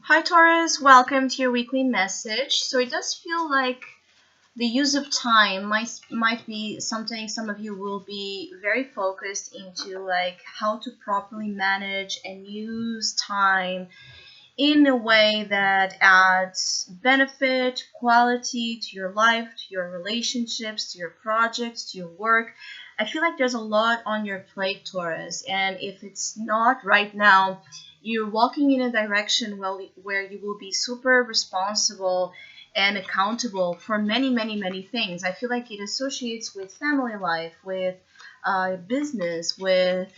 Hi Taurus, welcome to your weekly message. So it does feel like the use of time might be something some of you will be very focused into, like how to properly manage and use time in a way that adds benefit, quality to your life, to your relationships, to your projects, to your work. I feel like there's a lot on your plate, Taurus, and if it's not right now, you're walking in a direction where you will be super responsible and accountable for many, many, many things. I feel like it associates with family life, with business, with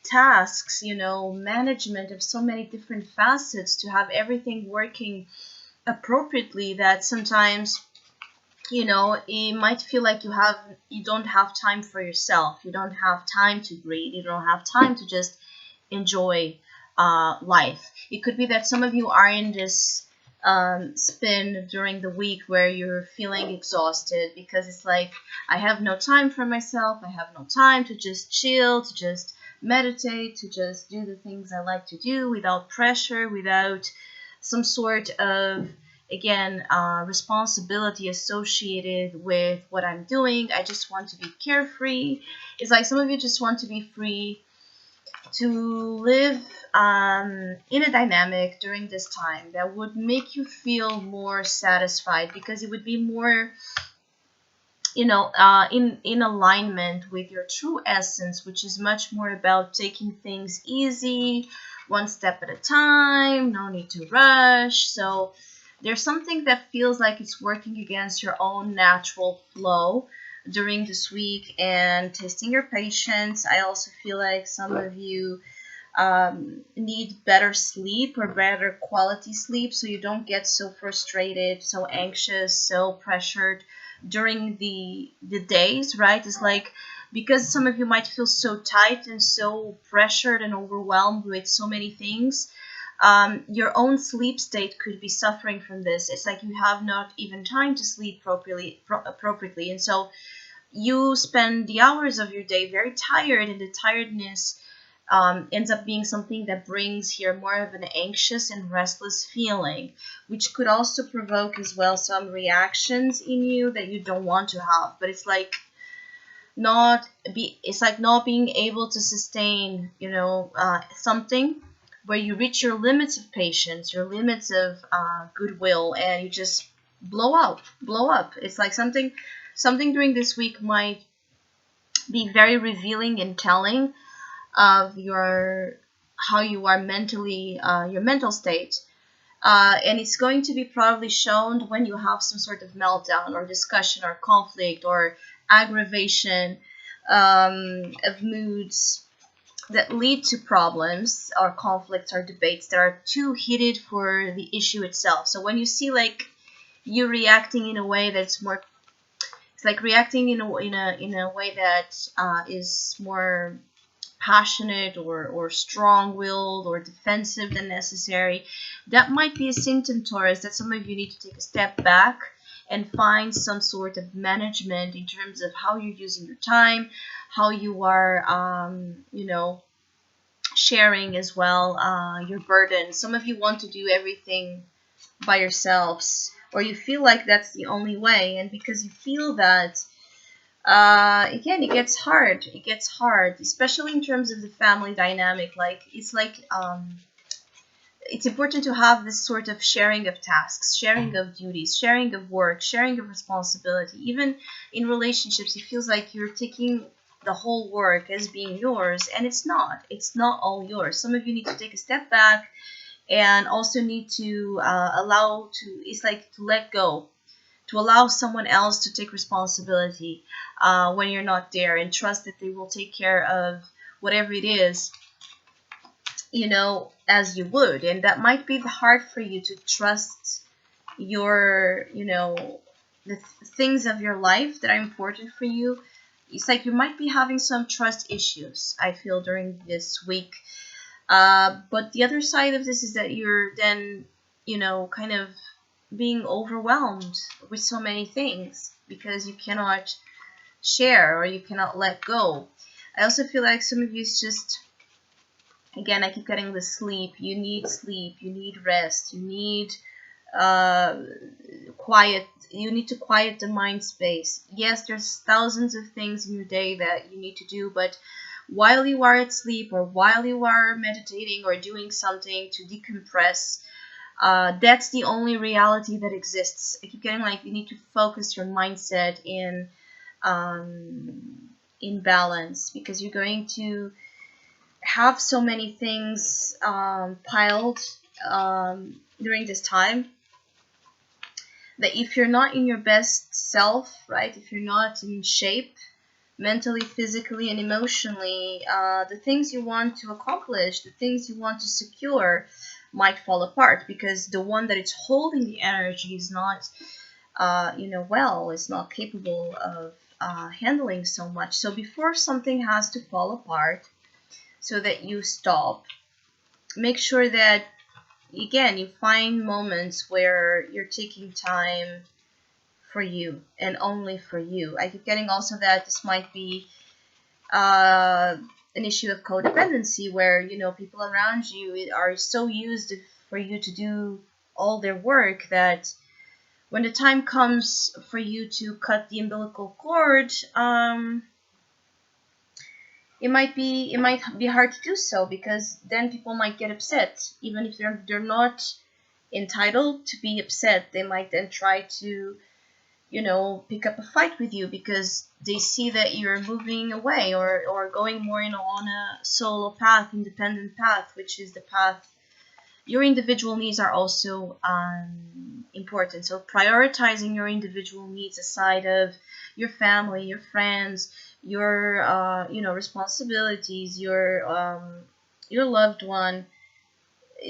tasks, management of so many different facets to have everything working appropriately that sometimes, it might feel like you don't have time for yourself. You don't have time to breathe. You don't have time to just enjoy life. It could be that some of you are in this spin during the week where you're feeling exhausted because it's like, I have no time for myself. I have no time to just chill, to just meditate, to just do the things I like to do without pressure, without some sort of, again, responsibility associated with what I'm doing. I just want to be carefree. It's like some of you just want to be free to live in a dynamic during this time that would make you feel more satisfied because it would be more, in alignment with your true essence, which is much more about taking things easy, one step at a time, no need to rush. So there's something that feels like it's working against your own natural flow during this week, and testing your patience. I also feel like some of you need better sleep or better quality sleep so you don't get so frustrated, so anxious, so pressured during the days, right? It's like, because some of you might feel so tight and so pressured and overwhelmed with so many things, your own sleep state could be suffering from this. It's like you have not even time to sleep appropriately, and so you spend the hours of your day very tired, and the tiredness ends up being something that brings here more of an anxious and restless feeling, which could also provoke as well some reactions in you that you don't want to have. But it's like not being able to sustain, something where you reach your limits of patience, your limits of goodwill, and you just blow up. It's like something during this week might be very revealing and telling of your how you are mentally, your mental state, and it's going to be probably shown when you have some sort of meltdown or discussion or conflict or aggravation of moods that lead to problems or conflicts or debates that are too heated for the issue itself. So when you see like you reacting in a way that's more, it's like reacting in a way that is more passionate or strong-willed or defensive than necessary, that might be a symptom, Taurus, that some of you need to take a step back and find some sort of management in terms of how you're using your time, how you are, sharing as well your burden. Some of you want to do everything by yourselves, or you feel like that's the only way, and because you feel that, again, it gets hard. It gets hard, especially in terms of the family dynamic. Like it's important to have this sort of sharing of tasks, sharing of duties, sharing of work, sharing of responsibility. Even in relationships, it feels like you're taking the whole work as being yours, and it's not. It's not all yours. Some of you need to take a step back and also need to allow to. It's like to let go, to allow someone else to take responsibility when you're not there, and trust that they will take care of whatever it is, as you would. And that might be hard for you to trust your, the things of your life that are important for you. It's like you might be having some trust issues, I feel, during this week. But the other side of this is that you're then, kind of being overwhelmed with so many things because you cannot share or you cannot let go. I also feel like some of you is just Again, I keep getting the sleep. You need rest, you need uh, quiet. You need to quiet the mind space. Yes, there's thousands of things in your day that you need to do, but while you are at sleep or while you are meditating or doing something to decompress, that's the only reality that exists. I keep getting like you need to focus your mindset in balance, because you're going to have so many things piled during this time, that if you're not in your best self, right, if you're not in shape mentally, physically, and emotionally, the things you want to accomplish, the things you want to secure, might fall apart, because the one that is holding the energy is not, is not capable of handling so much. So before something has to fall apart, so that you stop, make sure that, again, you find moments where you're taking time for you and only for you. I keep getting also that this might be an issue of codependency, where people around you are so used for you to do all their work, that when the time comes for you to cut the umbilical cord, it might be hard to do so, because then people might get upset, even if they're not entitled to be upset. They might then try to pick up a fight with you, because they see that you're moving away, or going more on a solo path, independent path, which is the path. Your individual needs are also important. So prioritizing your individual needs aside of your family, your friends, your responsibilities, your loved one.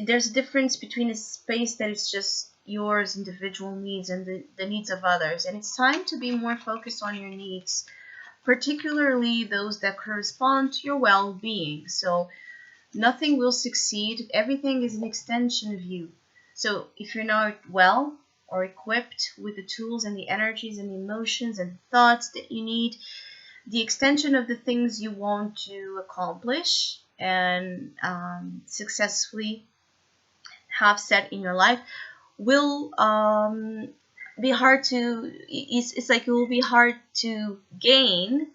There's a difference between a space that is just yours individual needs and the needs of others, and it's time to be more focused on your needs, particularly those that correspond to your well-being. So nothing will succeed, everything is an extension of you. So if you're not well or equipped with the tools and the energies and the emotions and thoughts that you need, the extension of the things you want to accomplish and successfully have set in your life will be hard to it's like it will be hard to gain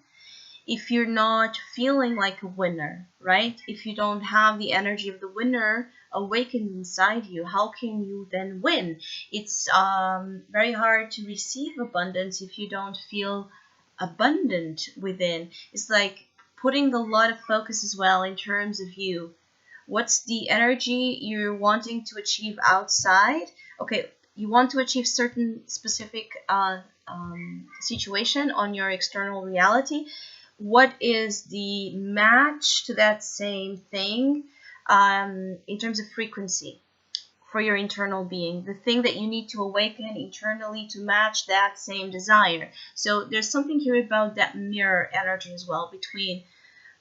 if you're not feeling like a winner, right? If you don't have the energy of the winner awakened inside you, how can you then win? It's very hard to receive abundance if you don't feel abundant within. It's like putting a lot of focus as well in terms of you. What's the energy you're wanting to achieve outside? Okay, you want to achieve certain specific situation on your external reality. What is the match to that same thing in terms of frequency for your internal being? The thing that you need to awaken internally to match that same desire. So there's something here about that mirror energy as well, between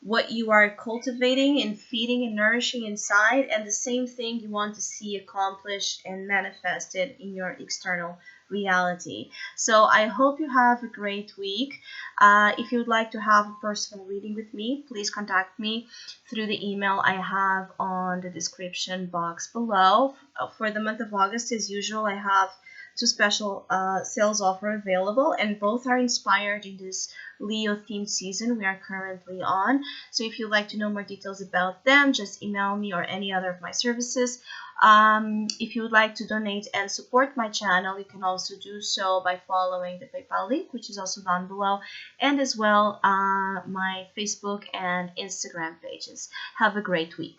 what you are cultivating and feeding and nourishing inside, and the same thing you want to see accomplished and manifested in your external reality. So I hope you have a great week. If you would like to have a personal reading with me, please contact me through the email I have on the description box below. For the month of August, as usual, I have two special sales offer available, and both are inspired in this Leo themed season we are currently on. So if you'd like to know more details about them, just email me or any other of my services. If you would like to donate and support my channel, you can also do so by following the PayPal link, which is also down below, and as well my Facebook and Instagram pages. Have a great week.